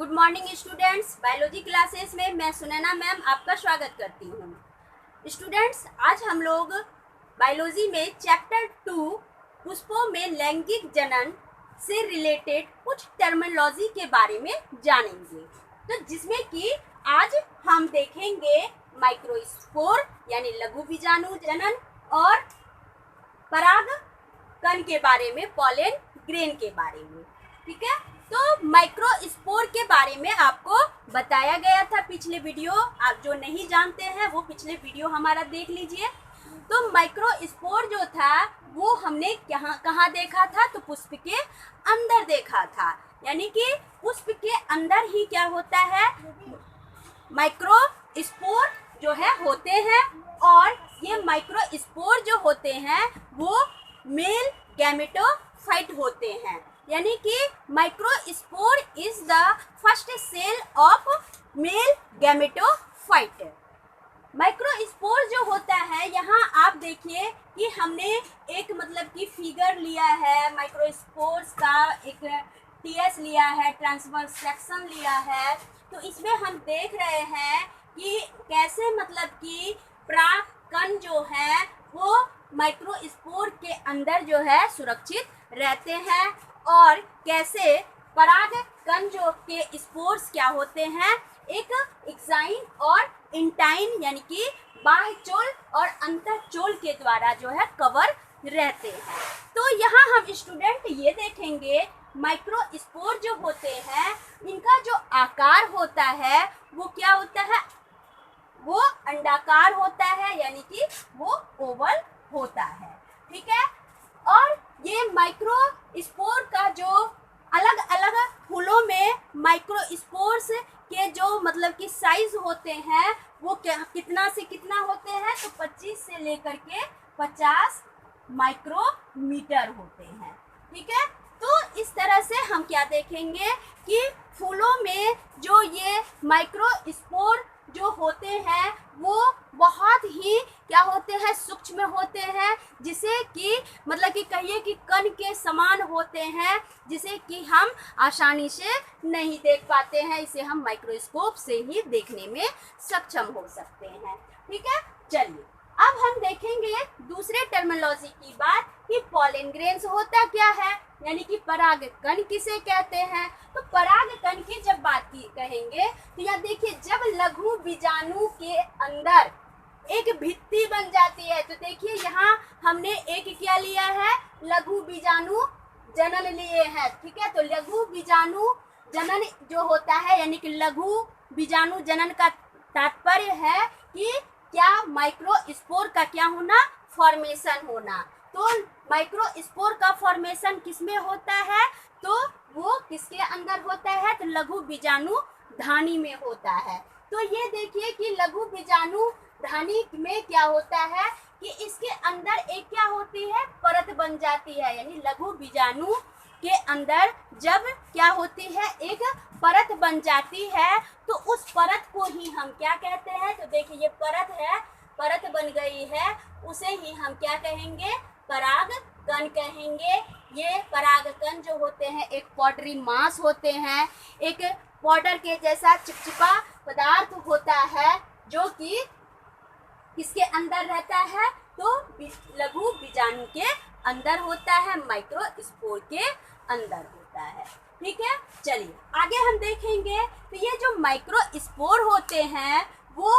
Good morning students. Biology classes में मैं Sunaina ma'am आपका स्वागत करती हूँ। स्टूडेंट्स, आज हम लोग बायोलॉजी में चैप्टर 2 पुष्पों में लैंगिक जनन से रिलेटेड कुछ टर्मिनोलॉजी के बारे में जानेंगे। तो जिसमें कि आज हम देखेंगे माइक्रोस्पोर यानी लघु बीजाणु जनन और परागकण के बारे में, पॉलन ग्रेन के बारे में। ठीक है, तो माइक्रोस्पोर के बारे में आपको बताया गया था पिछले वीडियो। आप जो नहीं जानते हैं वो पिछले वीडियो हमारा देख लीजिए। तो माइक्रोस्पोर जो था वो हमने कहाँ देखा था, तो पुष्प के अंदर देखा था। यानी कि पुष्प के अंदर ही क्या होता है, माइक्रोस्पोर जो है होते हैं। और ये माइक्रोस्पोर जो होते हैं वो मेल गैमेटोफाइट होते हैं। यानी कि microspore is the first cell of male gametophyte. Microspore जो होता है, यहाँ आप देखिए कि हमने एक मतलब कि फिगर लिया है माइक्रोस्पोर्स का, एक टीएस लिया है, ट्रांसवर्स सेक्शन लिया है। तो इसमें हम देख रहे हैं कि कैसे मतलब कि परागकण जो है वो माइक्रोस्पोर के अंदर जो है सुरक्षित रहते हैं, और कैसे परागकण जो के स्पोर्स क्या होते हैं, एक एक्साइन और इंटाइन यानी कि बाह्य चोल और अंतःचोल के द्वारा जो है कवर रहते हैं। तो यहाँ हम स्टूडेंट ये देखेंगे माइक्रोस्पोर जो होते हैं इनका जो आकार होता है वो क्या होता है, वो अंडाकार होता है, यानी कि वो ओवल होता है। ठीक है, और ये माइक्रोस्पोर का जो अलग अलग फूलों में माइक्रोस्पोर्स के जो मतलब कि साइज होते हैं वो कितना से कितना होते हैं, तो 25 से लेकर के 50 माइक्रोमीटर होते हैं। ठीक है, तो इस तरह से हम क्या देखेंगे कि फूलों में जो ये माइक्रोस्पोर जो होते हैं वो बहुत ही क्या होते हैं, सूक्ष्म होते हैं, जिसे कि मतलब कि कहिए कि कण के समान होते हैं, जिसे कि हम आसानी से नहीं देख पाते हैं। इसे हम माइक्रोस्कोप से ही देखने में सक्षम हो सकते हैं। ठीक है, चलिए अब हम देखेंगे दूसरे टर्मिनोलॉजी की बात कि पॉलन ग्रेन्स होता क्या है, यानी कि परागकण किसे कहते हैं। तो परागकण की जब बात की कहेंगे तो यहाँ देखिए, जब लघु बीजाणु के अंदर एक भित्ति बन जाती है, तो देखिए यहाँ हमने एक क्या लिया है, लघु बीजाणु जनन लिए हैं। ठीक है, तो लघु बीजाणु जनन जो होता है यानी कि लघु बीजाणु जनन का तात्पर्य है कि क्या माइक्रोस्पोर का क्या होना, फॉर्मेशन होना। तो माइक्रोस्पोर का फॉर्मेशन किसमें होता है, तो वो किसके अंदर होता है, तो लघु बीजाणु धानी में होता है। तो ये देखिए कि लघु बीजाणु धानी में क्या होता है कि इसके अंदर एक क्या होती है, परत बन जाती है। यानी लघु बीजाणु के अंदर जब क्या होती है, एक परत बन जाती है, तो उस परत को ही हम क्या कहते हैं, तो देखिए ये परत है, परत बन गई है, उसे ही हम क्या कहेंगे, परागकण कहेंगे। ये परागकण जो होते हैं एक पाउडरी मास होते हैं, एक पाउडर के जैसा चिपचिपा पदार्थ होता है जो कि किसके अंदर रहता है, तो लघु बीजाणु के अंदर होता है, माइक्रोस्पोर के अंदर होता है। ठीक है, चलिए आगे हम देखेंगे। तो ये जो माइक्रोस्पोर होते हैं वो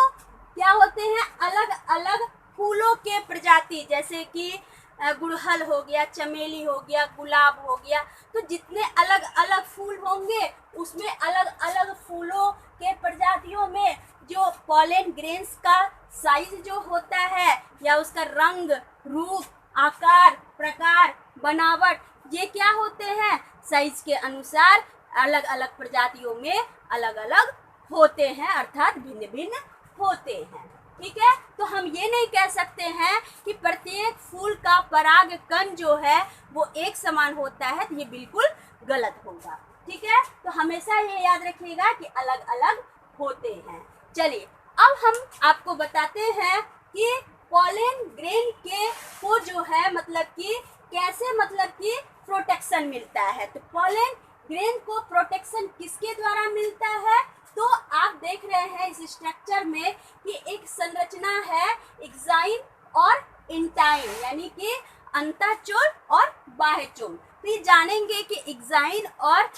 क्या होते हैं, अलग अलग फूलों के प्रजाति, जैसे कि गुड़हल हो गया, चमेली हो गया, गुलाब हो गया। तो जितने अलग अलग फूल होंगे उसमें अलग अलग फूलों के प्रजातियों में जो पॉलन ग्रेन्स का साइज जो होता है या उसका रंग, रूप, आकार, प्रकार, बनावट, ये क्या होते हैं, साइज के अनुसार अलग अलग प्रजातियों में अलग अलग होते हैं, अर्थात भिन्न भिन्न होते हैं। ठीक है, तो हम ये नहीं कह सकते हैं कि प्रत्येक फूल का परागकण जो है वो एक समान होता है, तो ये बिल्कुल गलत होगा। ठीक है, तो हमेशा ये याद रखिएगा कि अलग अलग होते हैं। चलिए अब हम आपको बताते हैं कि पॉलन ग्रेन के को जो है मतलब कि कैसे मतलब कि प्रोटेक्शन मिलता है। तो पॉलन ग्रेन को प्रोटेक्शन किसके द्वारा मिलता है? तो आप देख रहे हैं इस स्ट्रक्चर में कि एक संरचना है एक्साइन और इंटाइन, यानी कि अंतःचोल और बाह्यचोल। फिर जानेंगे कि एक्साइन और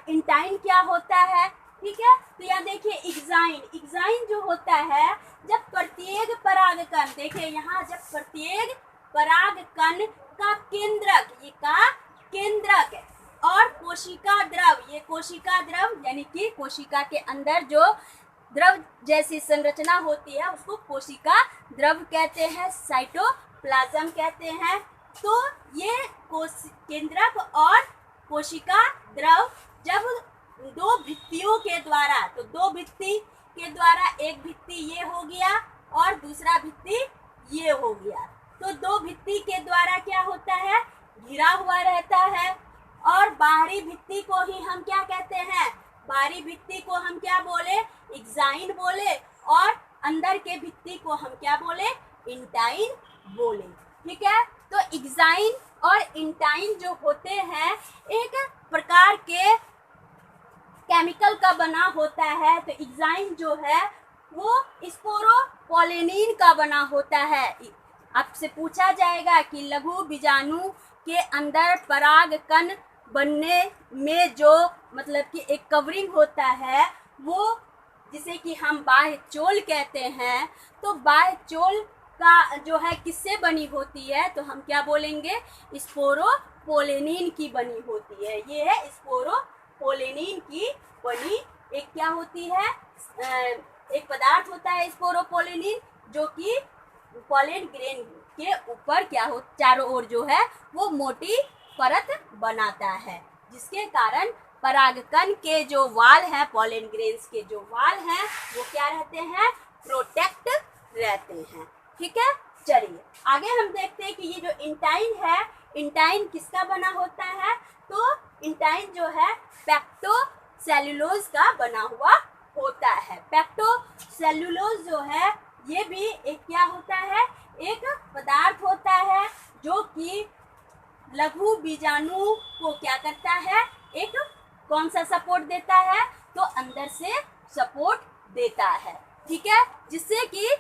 इंटाइन क्या होता है। ठीक है, तो यहाँ देखिए एक्साइन जो होता है, जब प्रत्येक परागकण, देखिए यहाँ जब प्रत्येक परागकण का केंद्रक और कोशिका द्रव, ये कोशिका द्रव यानी कि कोशिका के अंदर जो द्रव जैसी संरचना होती है उसको कोशिका द्रव कहते हैं, साइटोप्लाज्म कहते हैं। तो ये केंद्रक और कोशिका द्रव जब दो भित्तियों के द्वारा, तो दो भित्ति के द्वारा, एक भित्ति ये हो गया और दूसरा भित्ति ये हो गया, तो दो भित्ति के द्वारा क्या होता है, घिरा हुआ रहता है। और बाहरी भित्ति को ही हम क्या कहते हैं, बाहरी भित्ति को हम क्या बोले, एक्साइन बोले, और अंदर के भित्ति को हम क्या बोले, इंटाइन बोले। ठीक है, तो एक्साइन और इंटाइन जो होते हैं एक प्रकार के केमिकल का बना होता है। तो एक्साइन जो है वो स्पोरोपोलेनिन का बना होता है। आपसे पूछा जाएगा कि लघु बीजाणु के अंदर परागकण बनने में जो मतलब कि एक कवरिंग होता है, वो जिसे कि हम बाह्यचोल कहते हैं, तो बाह्यचोल का जो है किससे बनी होती है, तो हम क्या बोलेंगे, स्पोरोपोलेनिन की बनी होती है। ये है स्पोरोपोलेनिन की बनी एक क्या होती है, एक पदार्थ होता है स्पोरोपोलेनिन, जो कि पॉलन ग्रेन के ऊपर क्या हो, चारों ओर जो है वो मोटी परत बनाता है, जिसके कारण परागकण के जो वाल हैं, पॉलन ग्रेन्स के जो वाल हैं, वो क्या रहते हैं, प्रोटेक्ट रहते हैं। ठीक है, चलिए आगे हम देखते हैं कि ये जो इंटाइन है, इंटाइन किसका बना होता है, तो इंटाइन जो है पेक्टोसेल्यूलोज का बना हुआ होता है। पेक्टोसेल्यूलोज जो है ये भी एक क्या होता है, एक पदार्थ होता है जो कि लघु बीजाणु को क्या करता है, एक कौन सा सपोर्ट देता है, तो अंदर से सपोर्ट देता है। ठीक है, जिससे कि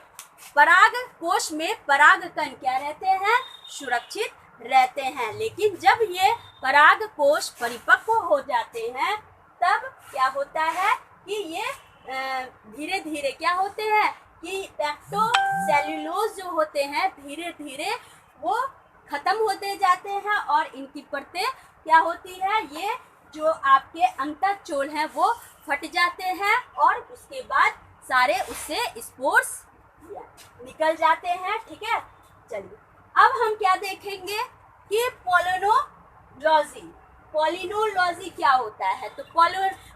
पराग कोश में परागकण क्या रहते हैं, सुरक्षित रहते हैं। लेकिन जब ये पराग कोश परिपक्व हो जाते हैं, तब क्या होता है कि ये धीरे धीरे क्या होते हैं कि पेक्टोसेल्यूलोज जो होते हैं धीरे धीरे वो खत्म होते जाते हैं, और इनकी परतें क्या होती है, ये जो आपके अंतःचोल हैं वो फट जाते हैं, और उसके बाद सारे उससे स्पोर्स निकल जाते हैं। ठीक है, चलिए अब हम क्या देखेंगे कि पॉलिनोलॉजी क्या होता है। तो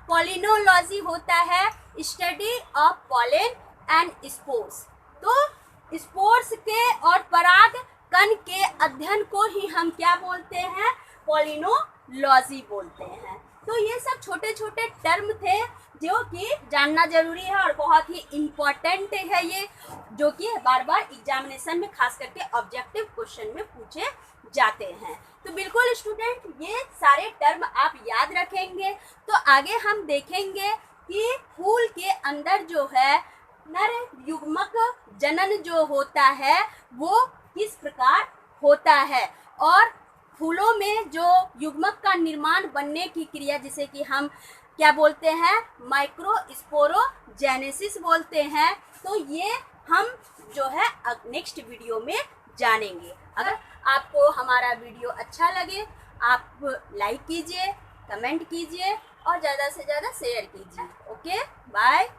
पॉलिनोलॉजी होता है study of pollen and spores. तो स्पोर्स के और पराग कण के अध्ययन को ही हम क्या बोलते हैं, पॉलिनोलॉजी बोलते हैं। तो ये सब छोटे छोटे टर्म थे जो कि जानना जरूरी है और बहुत ही इम्पोर्टेंट है ये, जो कि बार बार एग्जामिनेशन में खास करके ऑब्जेक्टिव क्वेश्चन में पूछे जाते हैं। तो बिल्कुल स्टूडेंट ये सारे टर्म आप याद रखेंगे। तो आगे हम देखेंगे कि फूल के अंदर जो है नर युग्मक जनन जो होता है वो किस प्रकार होता है, और फूलों में जो युग्मक का निर्माण बनने की क्रिया जिसे कि हम क्या बोलते हैं, माइक्रोस्पोरोजेनेसिस बोलते हैं। तो ये हम जो है नेक्स्ट वीडियो में जानेंगे। अगर आपको हमारा वीडियो अच्छा लगे आप लाइक कीजिए, कमेंट कीजिए और ज़्यादा से ज़्यादा शेयर कीजिए। Okay, bye.